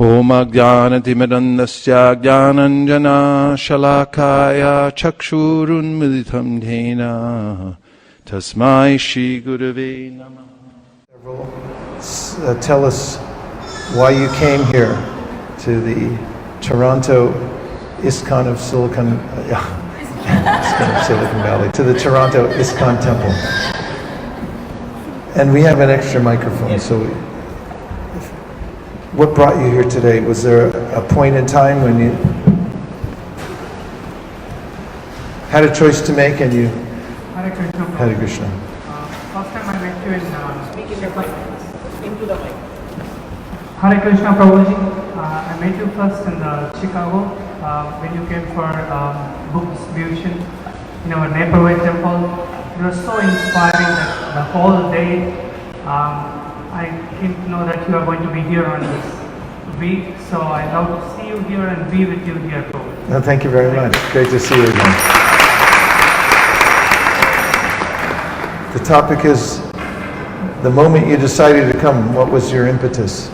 Om Ajnanatimirandasya Jnananjana Shalakaya Chakshurunmilitam Dhena Tasmai Shri Gurave Namah. Tell us why you came here to the Toronto ISKCON of Silicon Valley, to the Toronto ISKCON Temple. And we have an extra microphone, so what brought you here today? Was there a point in time when you had a choice to make and you... Hare Krishna. Hare Krishna. First time I met you in... Speak in the mic. Into the mic. Hare Krishna Prabhuji. I met you first in Chicago when you came for book distribution in our neighborhood temple. You were so inspiring that the whole day I came to know that you are going to be here on this week. So I love to see you here and be with you here too. No, thank you very much. Great to see you again. The topic is the moment you decided to come. What was your impetus?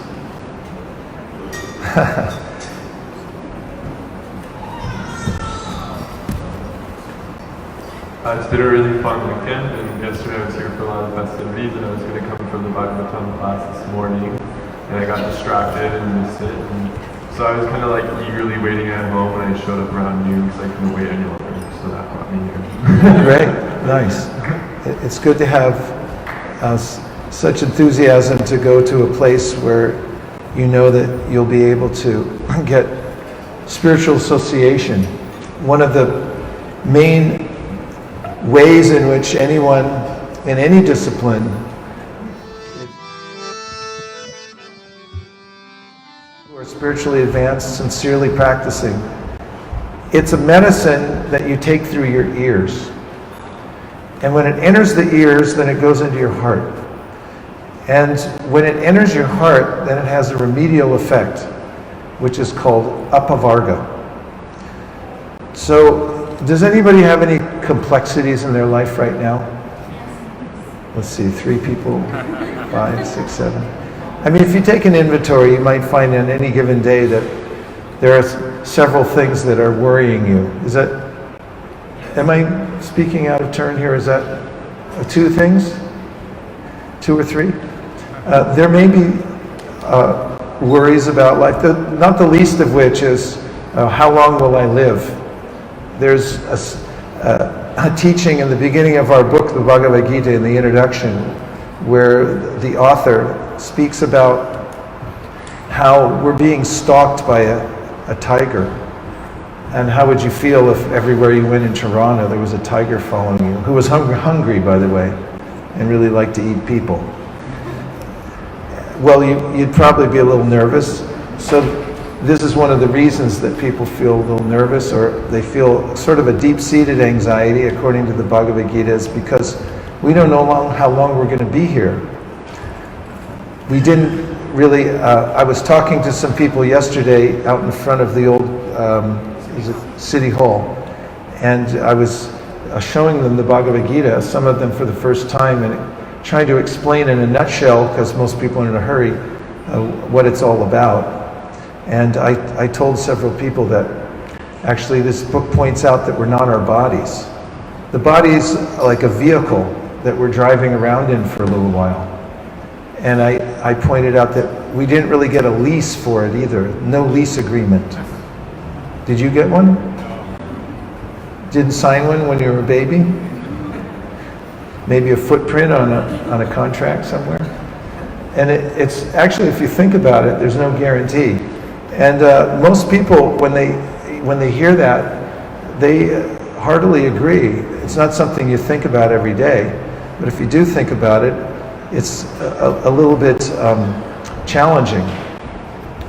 It's been a really fun weekend, and yesterday I was here for a lot of festivities, and I was going to come from the Bhagavatam class this morning, and I got distracted and missed it. And so I was kind of like eagerly waiting at home when I showed up around noon because I couldn't wait any longer. So that brought me here. Great, nice. It's good to have such enthusiasm to go to a place where you know that you'll be able to get spiritual association. One of the main ways in which anyone in any discipline who are spiritually advanced, sincerely practicing, it's a medicine that you take through your ears. And when it enters the ears, then it goes into your heart. And when it enters your heart, then it has a remedial effect, which is called apavarga. So, does anybody have any complexities in their life right now? Let's see, 3 people, 5, 6, 7. I mean, if you take an inventory, you might find on any given day that there are several things that are worrying you. Am I speaking out of turn here? Is that 2 things? 2 or 3? There may be worries about life, not the least of which is how long will I live? There's a teaching in the beginning of our book, the Bhagavad Gita, in the introduction, where the author speaks about how we're being stalked by a tiger. And how would you feel if everywhere you went in Toronto there was a tiger following you, who was hungry, by the way, and really liked to eat people? Well, you'd probably be a little nervous. So this is one of the reasons that people feel a little nervous, or they feel sort of a deep-seated anxiety, according to the Bhagavad Gita, is because we don't know how long we're going to be here. We didn't really, I was talking to some people yesterday out in front of the old City Hall, and I was showing them the Bhagavad Gita, some of them for the first time, and trying to explain in a nutshell, because most people are in a hurry, what it's all about. And I told several people that actually this book points out that we're not our bodies. The body's like a vehicle that we're driving around in for a little while. And I pointed out that we didn't really get a lease for it either. No lease agreement. Did you get one? Didn't sign one when you were a baby? Maybe a footprint on a contract somewhere? And it's actually, if you think about it, there's no guarantee. And most people, when they hear that, they heartily agree. It's not something you think about every day, but if you do think about it, it's a little bit challenging.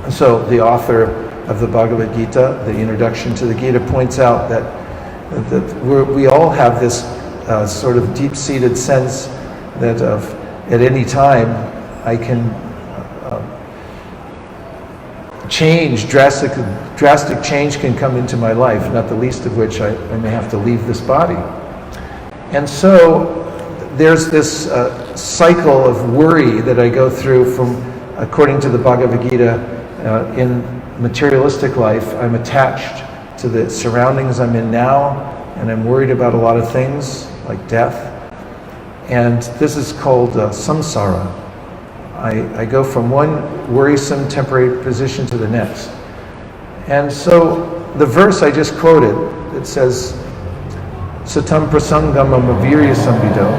And so the author of the Bhagavad Gita, the introduction to the Gita, points out that we all have this sort of deep-seated sense that at any time I can drastic change can come into my life, not the least of which I may have to leave this body. And so there's this cycle of worry that I go through from, according to the Bhagavad Gita, in materialistic life, I'm attached to the surroundings I'm in now, and I'm worried about a lot of things like death. And this is called samsara. I go from one worrisome temporary position to the next. And so the verse I just quoted, it says, Satam prasangam amavirya sambido,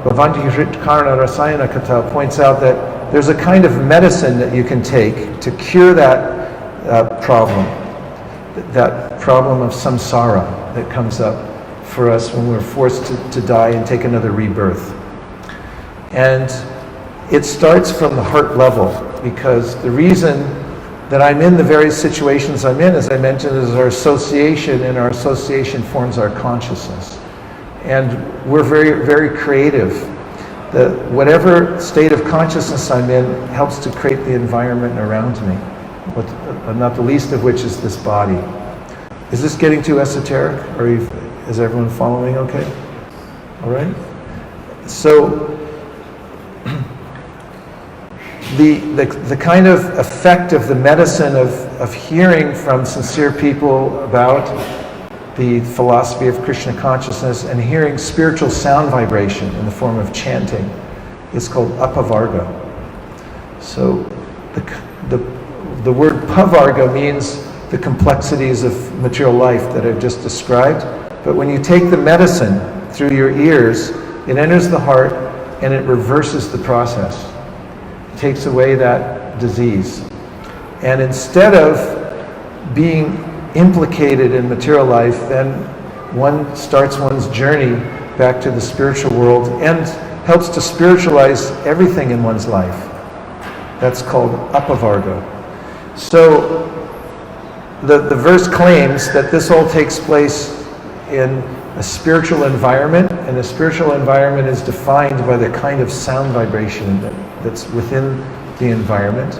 bhavanti hrit karna rasayana kata, points out that there's a kind of medicine that you can take to cure that problem of samsara that comes up for us when we're forced to die and take another rebirth. And it starts from the heart level, because the reason that I'm in the various situations I'm in, as I mentioned, is our association, and our association forms our consciousness. And we're very, very creative. Whatever state of consciousness I'm in helps to create the environment around me, not the least of which is this body. Is this getting too esoteric, or is everyone following okay? All right? So, the kind of effect of the medicine of hearing from sincere people about the philosophy of Krishna consciousness and hearing spiritual sound vibration in the form of chanting is called apavarga. So the word pavarga means the complexities of material life that I've just described. But when you take the medicine through your ears, it enters the heart and it reverses the process. It takes away that disease. And instead of being implicated in material life, then one starts one's journey back to the spiritual world and helps to spiritualize everything in one's life. That's called apavarga. So the verse claims that this all takes place in a spiritual environment, and a spiritual environment is defined by the kind of sound vibration that's within the environment.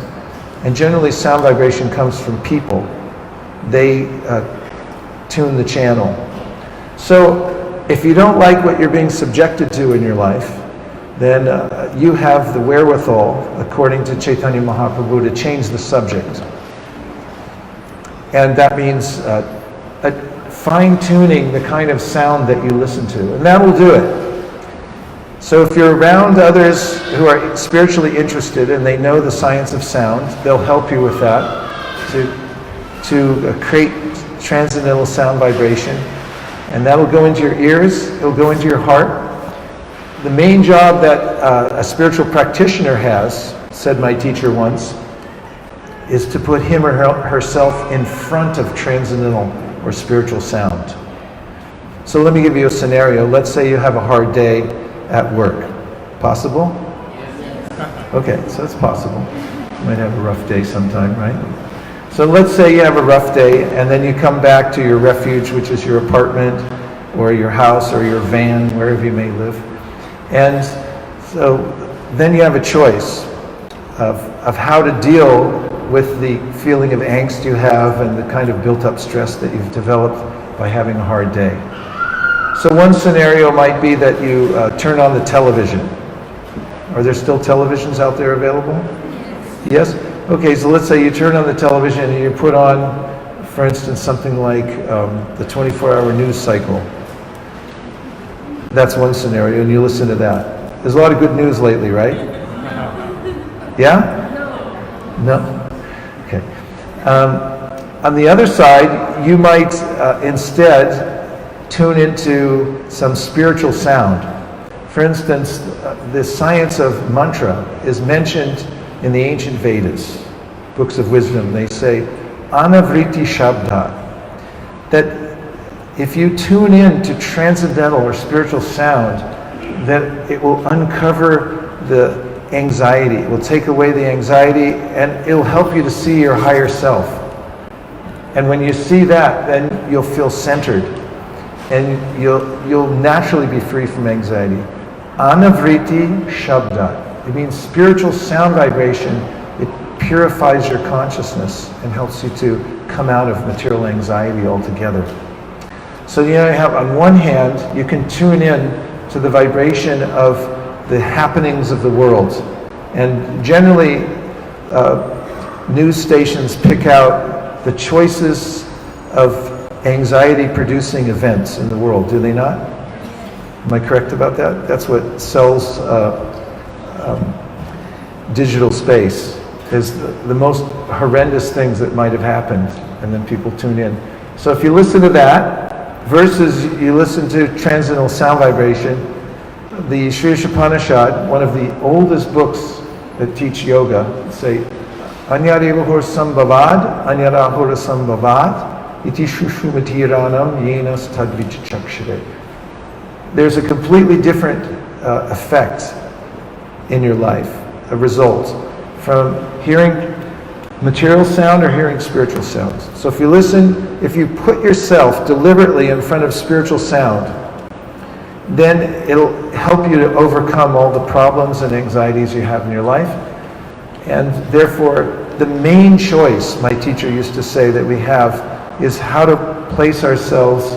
And generally sound vibration comes from people. They tune the channel. So if you don't like what you're being subjected to in your life, then you have the wherewithal, according to Chaitanya Mahaprabhu, to change the subject. And that means fine-tuning the kind of sound that you listen to. And that will do it. So if you're around others who are spiritually interested and they know the science of sound, they'll help you with that to create transcendental sound vibration. And that'll go into your ears, it'll go into your heart. The main job that a spiritual practitioner has, said my teacher once, is to put him or herself in front of transcendental or spiritual sound. So let me give you a scenario. Let's say you have a hard day at work. Possible? Okay, so it's possible. You might have a rough day sometime, right? So let's say you have a rough day and then you come back to your refuge, which is your apartment or your house or your van, wherever you may live. And so then you have a choice of how to deal with the feeling of angst you have and the kind of built-up stress that you've developed by having a hard day. So one scenario might be that you turn on the television. Are there still televisions out there available? Yes? Okay, so let's say you turn on the television and you put on, for instance, something like the 24-hour news cycle. That's one scenario, and you listen to that. There's a lot of good news lately, right? Yeah? No? Okay. On the other side, you might instead tune into some spiritual sound. For instance, the science of mantra is mentioned in the ancient Vedas, books of wisdom. They say, anavriti shabda, that if you tune in to transcendental or spiritual sound, that it will uncover the anxiety. It will take away the anxiety and it'll help you to see your higher self. And when you see that, then you'll feel centered and you'll naturally be free from anxiety. Anavriti shabda. It means spiritual sound vibration. It purifies your consciousness and helps you to come out of material anxiety altogether. So you have, on one hand, you can tune in to the vibration of the happenings of the world. And generally, news stations pick out the choices of anxiety-producing events in the world, do they not? Am I correct about that? That's what sells digital space, is the most horrendous things that might have happened, and then people tune in. So if you listen to that, versus you listen to transcendental sound vibration, the Sri Upanishad, one of the oldest books that teach yoga, say, Anyarevahur sambhavad, anyarahur sambhavad, iti shushumatiranam yenas tadvichakshire. There's a completely different effect in your life, a result from hearing material sound or hearing spiritual sounds. So if you listen, if you put yourself deliberately in front of spiritual sound, then it'll help you to overcome all the problems and anxieties you have in your life. And therefore, the main choice, my teacher used to say, that we have is how to place ourselves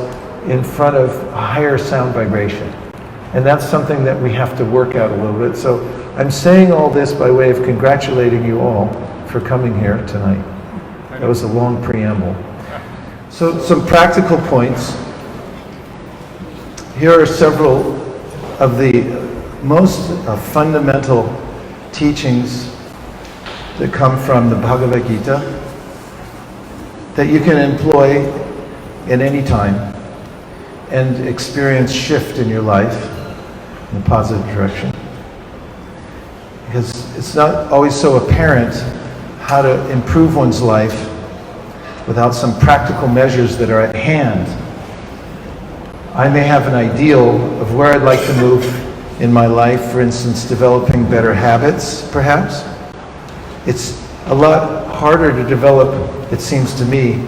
in front of a higher sound vibration. And that's something that we have to work out a little bit. So I'm saying all this by way of congratulating you all for coming here tonight. That was a long preamble. So some practical points. Here are several of the most fundamental teachings that come from the Bhagavad Gita that you can employ in any time and experience shift in your life in a positive direction. Because it's not always so apparent how to improve one's life without some practical measures that are at hand. I may have an ideal of where I'd like to move in my life, for instance, developing better habits, perhaps. It's a lot harder to develop, it seems to me,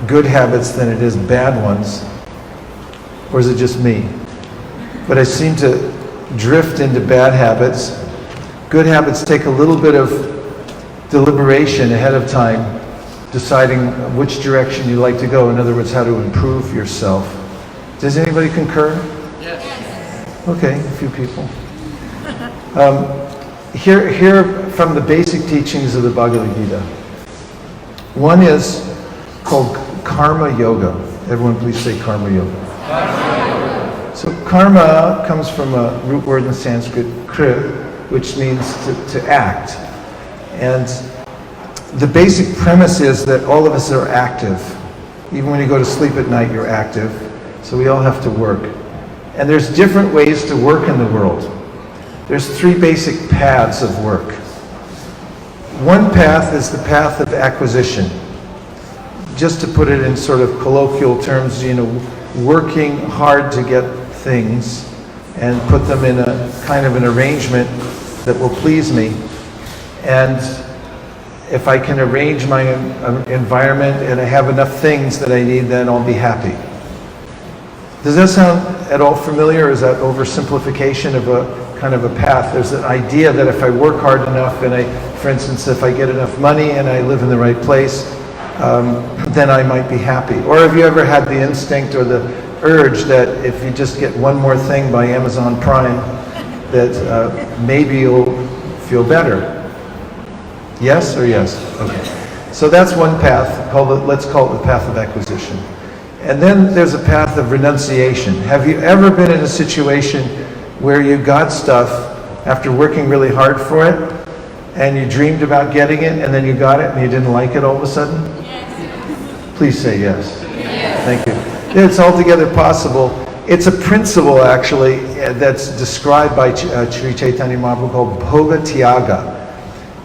good habits than it is bad ones. Or is it just me? But I seem to drift into bad habits. Good habits take a little bit of deliberation ahead of time, deciding which direction you like to go. In other words, how to improve yourself. Does anybody concur? Yes. Okay, a few people. Here from the basic teachings of the Bhagavad Gita. One is called Karma Yoga. Everyone please say Karma Yoga. So karma comes from a root word in Sanskrit, kri, which means to act. And the basic premise is that all of us are active. Even when you go to sleep at night, you're active. So we all have to work. And there's different ways to work in the world. There's three basic paths of work. One path is the path of acquisition. Just to put it in sort of colloquial terms, working hard to get things and put them in a kind of an arrangement that will please me. And if I can arrange my environment and I have enough things that I need, then I'll be happy. Does that sound at all familiar, or is that oversimplification of a kind of a path? There's an idea that if I work hard enough and for instance, if I get enough money and I live in the right place, then I might be happy. Or have you ever had the instinct or the urge that if you just get one more thing by Amazon Prime, that maybe you'll feel better? Yes or yes? Okay. So that's one path, let's call it the path of acquisition. And then there's a path of renunciation. Have you ever been in a situation where you got stuff after working really hard for it, and you dreamed about getting it, and then you got it and you didn't like it all of a sudden? Yes. Please say yes. Yes. Thank you. It's altogether possible. It's a principle, actually, that's described by Sri Chaitanya Mahaprabhu called Bhoga Tyaga.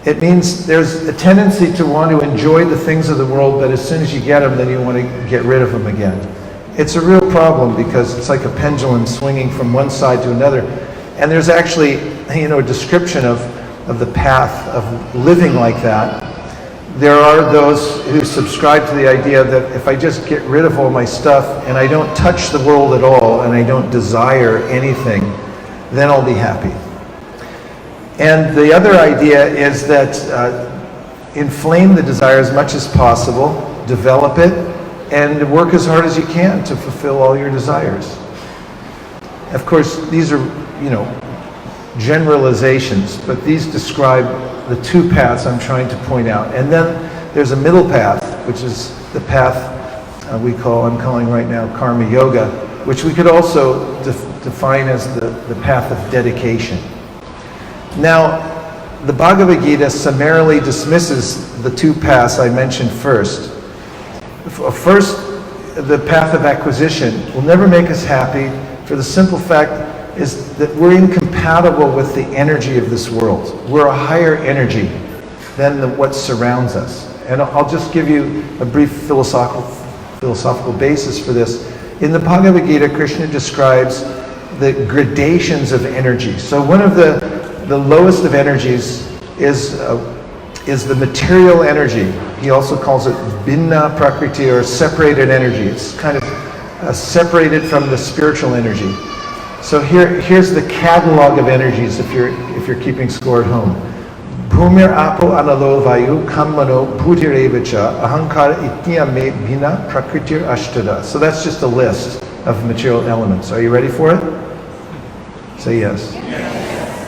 It means there's a tendency to want to enjoy the things of the world, but as soon as you get them, then you want to get rid of them again. It's a real problem because it's like a pendulum swinging from one side to another. And there's actually, a description of the path of living like that. There are those who subscribe to the idea that if I just get rid of all my stuff and I don't touch the world at all and I don't desire anything, then I'll be happy. And the other idea is that inflame the desire as much as possible, develop it, and work as hard as you can to fulfill all your desires. Of course, these are, generalizations, but these describe the two paths I'm trying to point out. And then there's a middle path, which is the path I'm calling right now Karma Yoga, which we could also define as the path of dedication. Now, the Bhagavad Gita summarily dismisses the two paths I mentioned first. First, the path of acquisition will never make us happy for the simple fact is that we're incompatible with the energy of this world. We're a higher energy than what surrounds us. And I'll just give you a brief philosophical basis for this. In the Bhagavad Gita, Krishna describes the gradations of energy. So one of the lowest of energies is the material energy. He also calls it binna prakriti, or separated energy. It's kind of separated from the spiritual energy. So here's the catalog of energies if you're keeping score at home. Bhumir apo analo vayu kammano bhudirevacha ahankara itya me bina prakritir ashtada. So that's just a list of material elements. Are you ready for it? Say yes.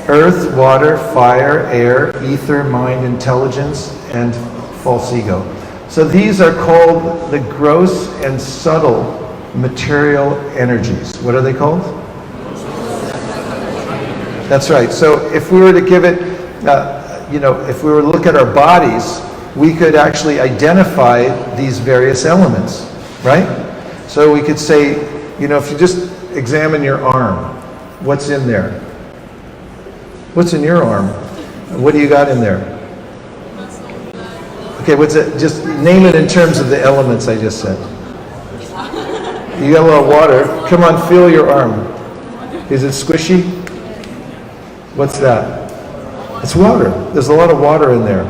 Earth, water, fire, air, ether, mind, intelligence, and false ego. So these are called the gross and subtle material energies. What are they called? That's right. So if we were to give it, if we were to look at our bodies, we could actually identify these various elements, right? So we could say, if you just examine your arm, what's in there? What's in your arm? What do you got in there? Okay, what's it? Just name it in terms of the elements I just said. You got a lot of water. Come on, feel your arm. Is it squishy? What's that? It's water. There's a lot of water in there.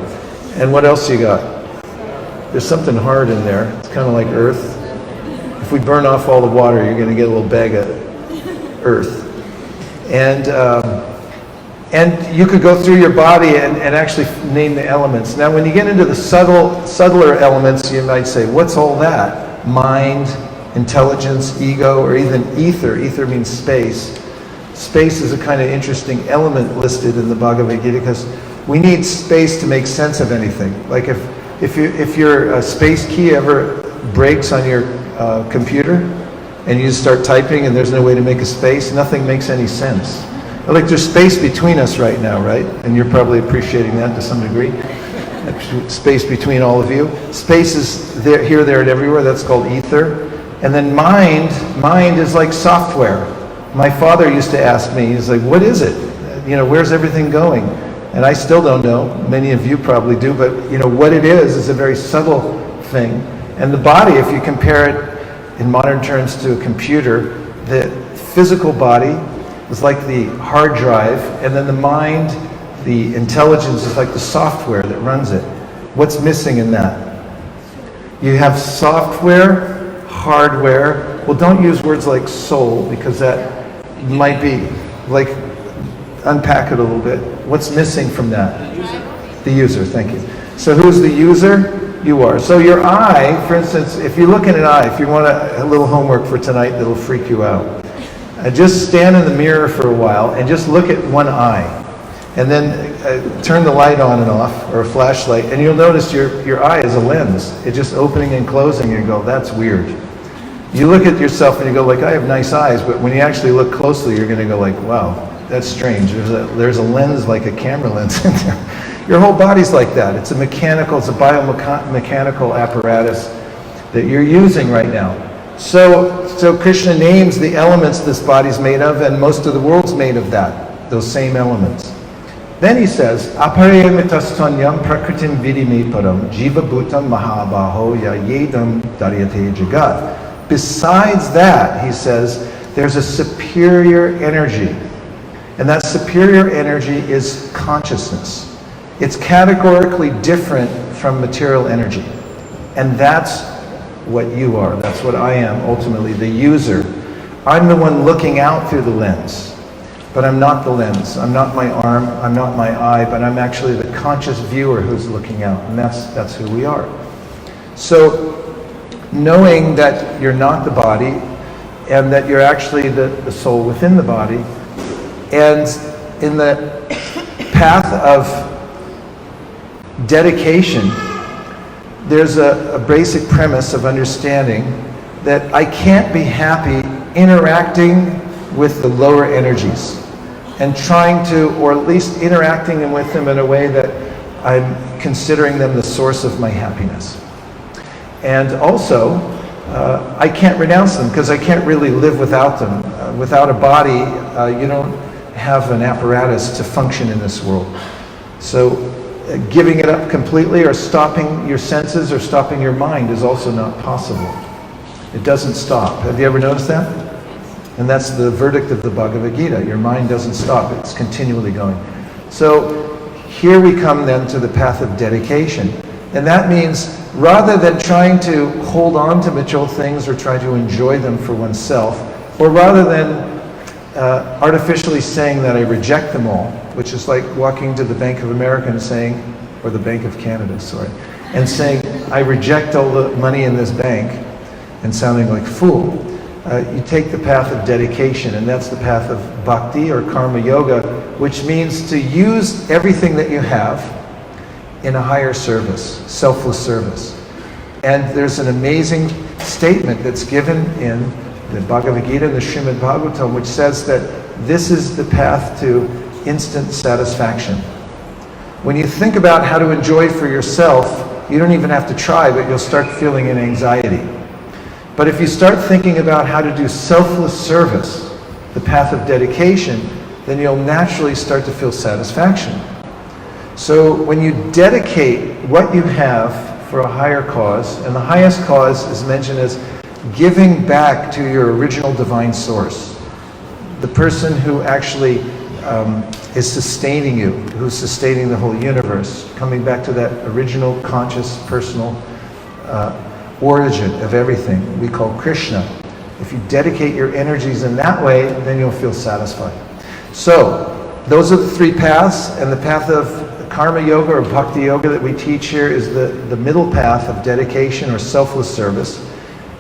And what else you got? There's something hard in there. It's kind of like earth. If we burn off all the water, you're going to get a little bag of earth. And you could go through your body and actually name the elements. Now, when you get into the subtler elements, you might say, what's all that? Mind, intelligence, ego, or even ether. Ether means space. Space is a kind of interesting element listed in the Bhagavad Gita because we need space to make sense of anything. Like if your space key ever breaks on your computer and you just start typing and there's no way to make a space, nothing makes any sense. Like there's space between us right now, right? And you're probably appreciating that to some degree. Space between all of you. Space is there, here, there, and everywhere. That's called ether. And then mind is like software. My father used to ask me, he's like, what is it? Where's everything going? And I still don't know. Many of you probably do, but what it is a very subtle thing. And the body, if you compare it in modern terms to a computer, the physical body is like the hard drive, and then the mind, the intelligence is like the software that runs it. What's missing in that? You have software, hardware. Well, don't use words like soul, because that might be like, unpack it a little bit. What's missing from that? The user, thank you. So who's the user? You are. So your eye, for instance, if you look in an eye, if you want a little homework for tonight that'll freak you out, just stand in the mirror for a while and just look at one eye. And then turn the light on and off, or a flashlight, and you'll notice your eye is a lens. It's just opening and closing, and you go, that's weird. You look at yourself and you go like, I have nice eyes, but when you actually look closely, you're going to go like, wow, that's strange. There's a lens, like a camera lens in there. Your whole body's like that. It's a biomechanical apparatus that you're using right now. So Krishna names the elements this body's made of, and most of the world's made of those same elements. Then he says, Aparayamitasthanyam prakritim vidime param jiva bhutam mahabaho ya yedam daryate jagat. Besides that, he says, there's a superior energy. And that superior energy is consciousness. It's categorically different from material energy. And that's what you are. That's what I am, ultimately, the user. I'm the one looking out through the lens. But I'm not the lens. I'm not my arm. I'm not my eye. But I'm actually the conscious viewer who's looking out. And that's who we are. So, knowing that you're not the body, and that you're actually the soul within the body, and in the path of dedication, there's a basic premise of understanding that I can't be happy interacting with the lower energies and trying to, or at least interacting with them in a way that I'm considering them the source of my happiness. And also, I can't renounce them because I can't really live without them. Without a body, you don't have an apparatus to function in this world. So giving it up completely or stopping your senses or stopping your mind is also not possible. It doesn't stop. Have you ever noticed that? And that's the verdict of the Bhagavad Gita. Your mind doesn't stop. It's continually going. So here we come then to the path of dedication. And that means rather than trying to hold on to material things or try to enjoy them for oneself, or rather than artificially saying that I reject them all, which is like walking to the Bank of America and saying, or the Bank of Canada, sorry, and saying, I reject all the money in this bank, and sounding like a fool. You take the path of dedication, and that's the path of bhakti or karma yoga, which means to use everything that you have in a higher service, selfless service. And there's an amazing statement that's given in the Bhagavad Gita and the Srimad Bhagavatam, which says that this is the path to instant satisfaction. When you think about how to enjoy for yourself, you don't even have to try, but you'll start feeling an anxiety. But if you start thinking about how to do selfless service, the path of dedication, then you'll naturally start to feel satisfaction. So when you dedicate what you have for a higher cause, and the highest cause is mentioned as giving back to your original divine source, the person who actually is sustaining you, who's sustaining the whole universe, coming back to that original conscious personal origin of everything we call Krishna. If you dedicate your energies in that way, then you'll feel satisfied. So those are the three paths, and the path of karma yoga or bhakti yoga that we teach here is the middle path of dedication or selfless service.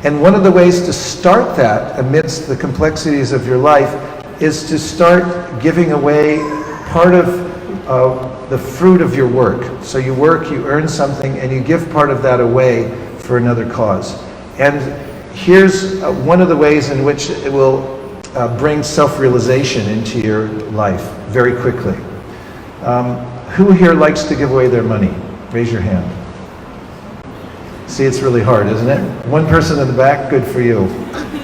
And one of the ways to start that amidst the complexities of your life is to start giving away part of the fruit of your work. So you work, you earn something, and you give part of that away for another cause. And here's one of the ways in which it will bring self-realization into your life very quickly. Who here likes to give away their money? Raise your hand. See, it's really hard, isn't it? One person in the back, good for you.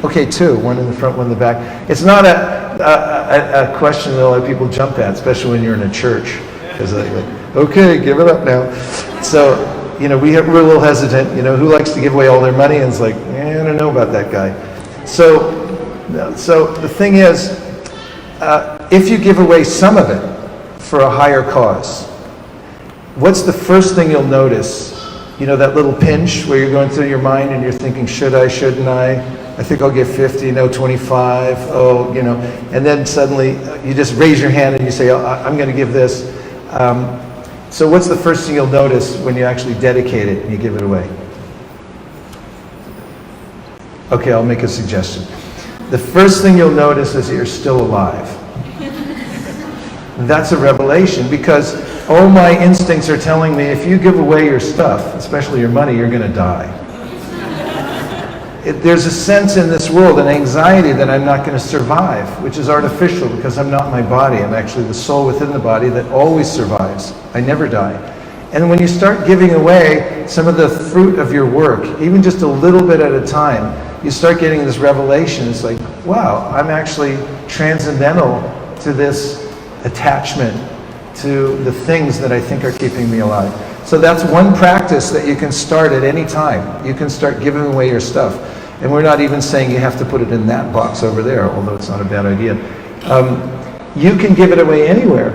Okay, two, one in the front, one in the back. It's not a question that a lot of people jump at, especially when you're in a church. Because like, okay, give it up now. So, you know, we're a little hesitant, you know, who likes to give away all their money? And it's like, I don't know about that guy. So the thing is, if you give away some of it for a higher cause, what's the first thing you'll notice? You know, that little pinch where you're going through your mind and you're thinking, should I, shouldn't I? I think I'll give 50, no, 25, oh, you know. And then suddenly you just raise your hand and you say, oh, I'm going to give this. So what's the first thing you'll notice when you actually dedicate it and you give it away? Okay, I'll make a suggestion. The first thing you'll notice is that you're still alive. That's a revelation, because all my instincts are telling me if you give away your stuff, especially your money, you're going to die. There's a sense in this world, an anxiety that I'm not going to survive, which is artificial because I'm not my body. I'm actually the soul within the body that always survives. I never die. And when you start giving away some of the fruit of your work, even just a little bit at a time, you start getting this revelation. It's like, wow, I'm actually transcendental to this attachment to the things that I think are keeping me alive. So that's one practice that you can start at any time. You can start giving away your stuff. And we're not even saying you have to put it in that box over there, although it's not a bad idea. You can give it away anywhere,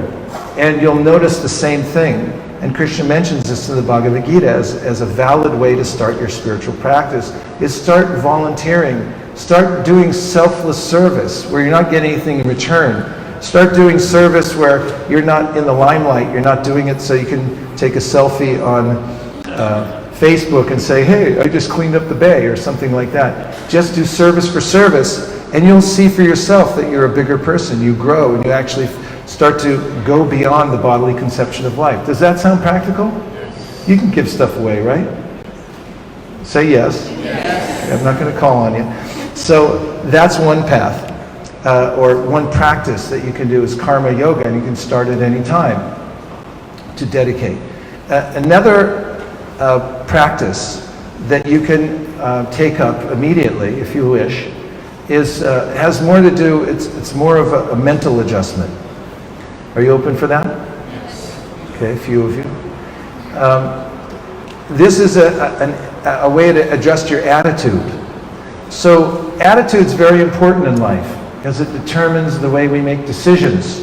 and you'll notice the same thing. And Krishna mentions this in the Bhagavad Gita as a valid way to start your spiritual practice, is start volunteering. Start doing selfless service, where you're not getting anything in return. Start doing service where you're not in the limelight. You're not doing it so you can take a selfie on Facebook and say, hey, I just cleaned up the bay, or something like that. Just do service for service, and you'll see for yourself that you're a bigger person. You grow, and you actually start to go beyond the bodily conception of life. Does that sound practical? You can give stuff away, right? Say yes. Yes. I'm not going to call on you. So that's one path, or one practice that you can do is karma yoga, and you can start at any time to dedicate. Another practice that you can take up immediately, if you wish, has more to do, it's more of a mental adjustment. Are you open for that? Yes. Okay, a few of you. This is a way to adjust your attitude. So attitude's very important in life because it determines the way we make decisions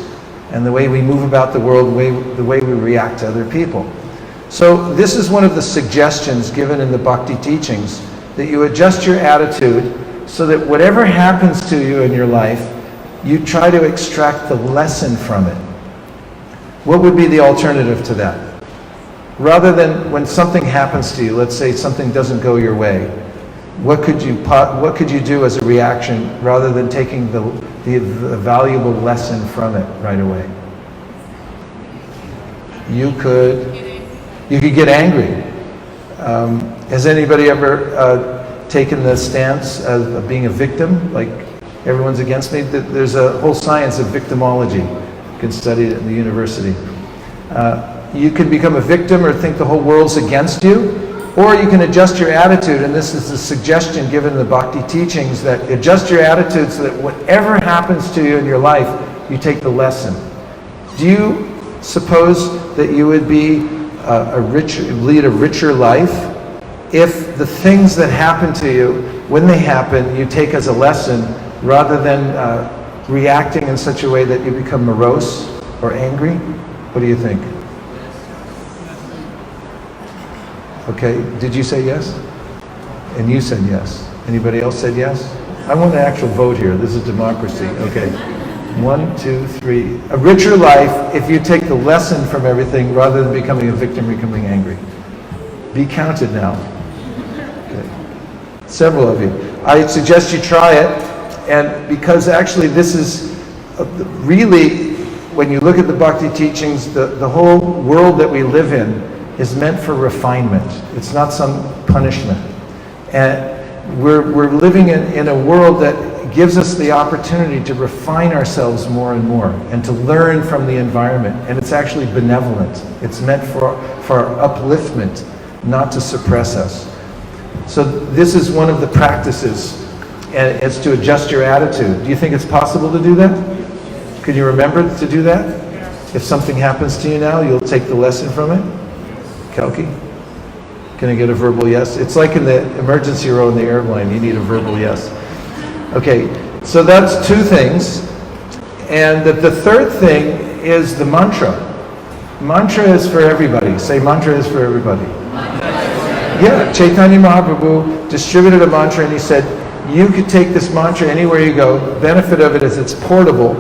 and the way we move about the world, the way we react to other people. So this is one of the suggestions given in the Bhakti teachings, that you adjust your attitude so that whatever happens to you in your life, you try to extract the lesson from it. What would be the alternative to that? Rather than when something happens to you, let's say something doesn't go your way, what could you do as a reaction rather than taking the valuable lesson from it right away? You could get angry. Has anybody ever taken the stance of being a victim? Like, everyone's against me? There's a whole science of victimology. You can study it in the university. You can become a victim or think the whole world's against you, or you can adjust your attitude, and this is a suggestion given in the Bhakti teachings, that adjust your attitude so that whatever happens to you in your life, you take the lesson. Do you suppose that you would be lead a richer life if the things that happen to you, when they happen, you take as a lesson rather than reacting in such a way that you become morose or angry? What do you think? Okay, did you say yes? And you said yes. Anybody else said yes? I want an actual vote here. This is democracy. Okay. 1, 2, 3. A richer life if you take the lesson from everything rather than becoming a victim, becoming angry. Be counted now. Okay. Several of you. I suggest you try it, and because actually this is really, when you look at the Bhakti teachings, the whole world that we live in is meant for refinement. It's not some punishment. And we're living in a world that gives us the opportunity to refine ourselves more and more and to learn from the environment. And it's actually benevolent. It's meant for our upliftment, not to suppress us. So this is one of the practices, and it's to adjust your attitude. Do you think it's possible to do that? Can you remember to do that? If something happens to you now, you'll take the lesson from it? Kalki? Can I get a verbal yes? It's like in the emergency row in the airplane, you need a verbal yes. Okay, so that's two things. And the third thing is the mantra. Mantra is for everybody. Say, mantra is for everybody. Yeah, Chaitanya Mahaprabhu distributed a mantra, and he said, you could take this mantra anywhere you go. The benefit of it is it's portable.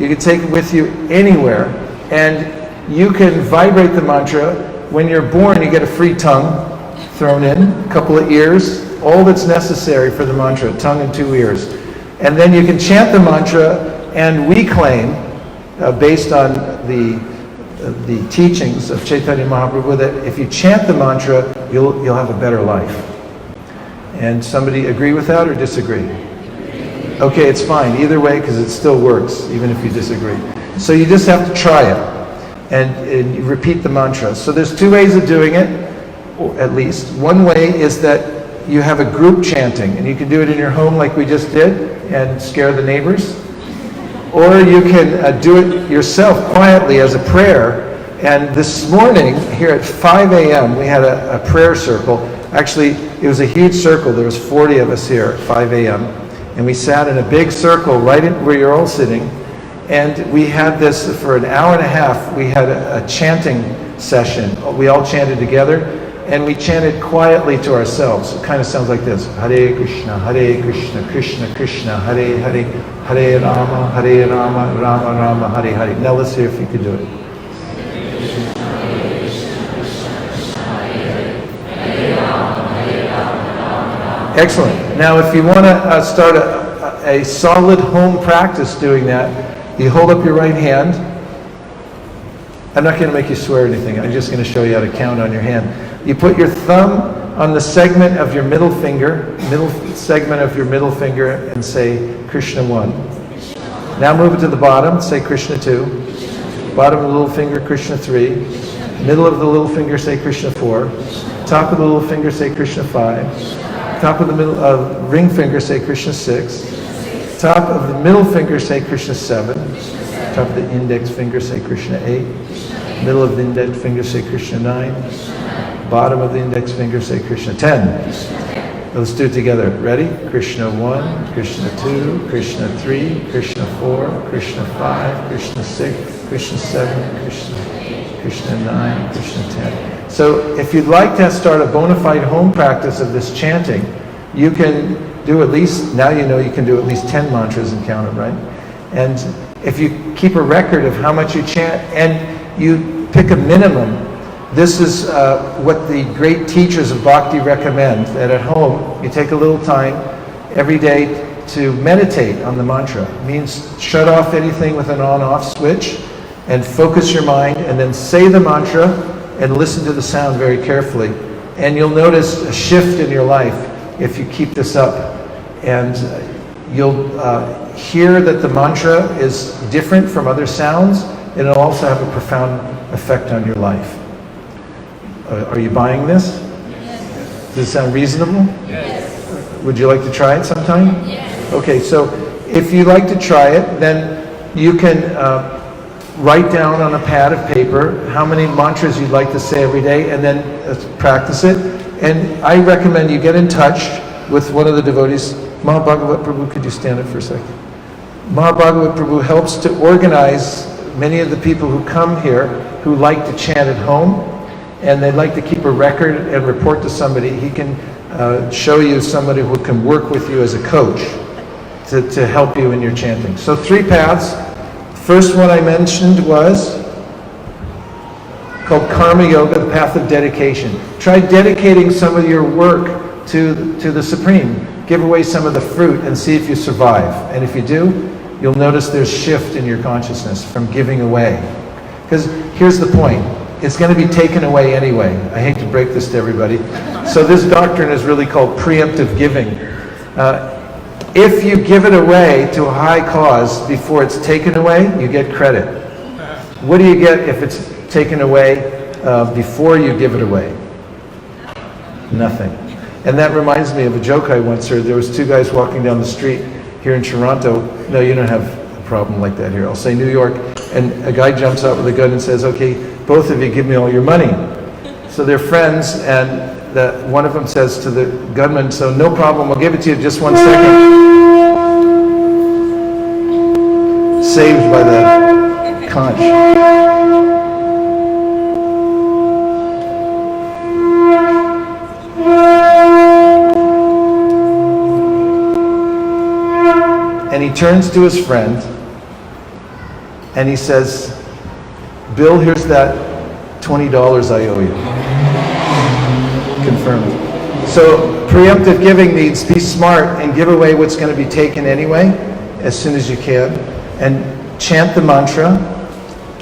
You can take it with you anywhere, and you can vibrate the mantra. When you're born, you get a free tongue thrown in, a couple of ears, all that's necessary for the mantra, tongue and 2 ears. And then you can chant the mantra, and we claim, based on the teachings of Chaitanya Mahaprabhu, that if you chant the mantra, you'll have a better life. And somebody agree with that or disagree? Okay, it's fine. Either way, because it still works, even if you disagree. So you just have to try it. And you repeat the mantra. So there's 2 ways of doing it, or at least. One way is that you have a group chanting, and you can do it in your home like we just did and scare the neighbors. Or you can do it yourself quietly as a prayer. And this morning, here at 5 a.m., we had a prayer circle. Actually, it was a huge circle. There was 40 of us here at 5 a.m. And we sat in a big circle right where you're all sitting. And we had this for an hour and a half. We had a chanting session. We all chanted together, and we chanted quietly to ourselves. It kind of sounds like this: Hare Krishna, Krishna Krishna, Hare Hare, Hare Rama, Rama Rama, Hare Hare. Now let's see if you can do it. Excellent. Now, if you want to start a solid home practice doing that, you hold up your right hand, I'm not going to make you swear anything. I'm just going to show you how to count on your hand. You put your thumb on the segment of your middle segment of your middle finger, and say Krishna 1. Now move it to the bottom, say Krishna 2. Bottom of the little finger, Krishna 3. Middle of the little finger, say Krishna 4. Top of the little finger, say Krishna 5. Top of the middle ring finger, say Krishna 6. Top of the middle finger, say Krishna 7. Top of the index finger, say Krishna 8. Middle of the index finger, say Krishna 9. Bottom of the index finger, say Krishna 10. Let's do it together. Ready? Krishna 1, Krishna 2, Krishna 3, Krishna 4, Krishna 5, Krishna 6, Krishna 7, Krishna 9, Krishna 10. So if you'd like to start a bona fide home practice of this chanting, you can do at least, now you know you can do at least 10 mantras and count them, right? And if you keep a record of how much you chant, and you pick a minimum, this is what the great teachers of bhakti recommend, that at home you take a little time every day to meditate on the mantra. It means shut off anything with an on-off switch and focus your mind, and then say the mantra and listen to the sound very carefully. And you'll notice a shift in your life if you keep this up. And you'll hear that the mantra is different from other sounds, and it'll also have a profound effect on your life. Are you buying this? Yes. Does it sound reasonable? Yes. Would you like to try it sometime? Yes. Okay, so if you'd like to try it, then you can write down on a pad of paper how many mantras you'd like to say every day, and then practice it. And I recommend you get in touch with one of the devotees. Mahabhagavat Prabhu, could you stand up for a second? Mahabhagavat Prabhu helps to organize many of the people who come here who like to chant at home, and they'd like to keep a record and report to somebody. He can show you somebody who can work with you as a coach to help you in your chanting. So 3 paths. First one I mentioned was called Karma Yoga, the path of dedication. Try dedicating some of your work to the Supreme. Give away some of the fruit and see if you survive. And if you do, you'll notice there's shift in your consciousness from giving away. Because here's the point. It's going to be taken away anyway. I hate to break this to everybody. So this doctrine is really called Pre-Emptive Giving. If you give it away to a high cause before it's taken away, you get credit. What do you get if it's taken away before you give it away? Nothing. And that reminds me of a joke I once heard. There was 2 guys walking down the street here in Toronto. No, you don't have a problem like that here. I'll say New York. And a guy jumps out with a gun and says, okay, both of you give me all your money. So they're friends, and one of them says to the gunman, so no problem, I'll give it to you, just 1 second. Saved by the conch. And he turns to his friend and he says, Bill, here's that $20 I owe you. Confirmed. So preemptive giving means be smart and give away what's going to be taken anyway as soon as you can, and chant the mantra.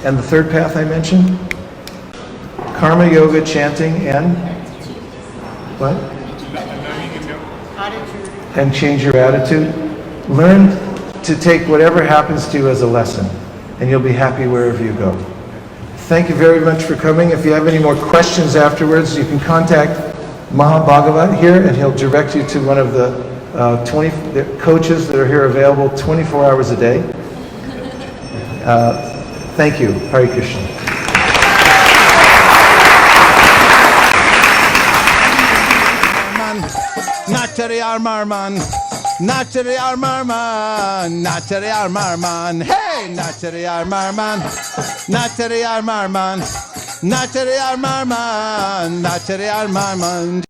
And the 3rd path I mentioned, karma yoga, chanting, and what? And change your attitude. Learn to take whatever happens to you as a lesson, and you'll be happy wherever you go. Thank you very much for coming. If you have any more questions afterwards, you can contact Mahabhagavat here, and he'll direct you to one of the 20 coaches that are here available 24 hours a day. Thank you. Hare Krishna. Nachari Armarman, Nachari Armarman, Nachari Armarman, hey, Nachari Armarman, Nachari Armarman, Nachari Armarman, Nachari Armarman.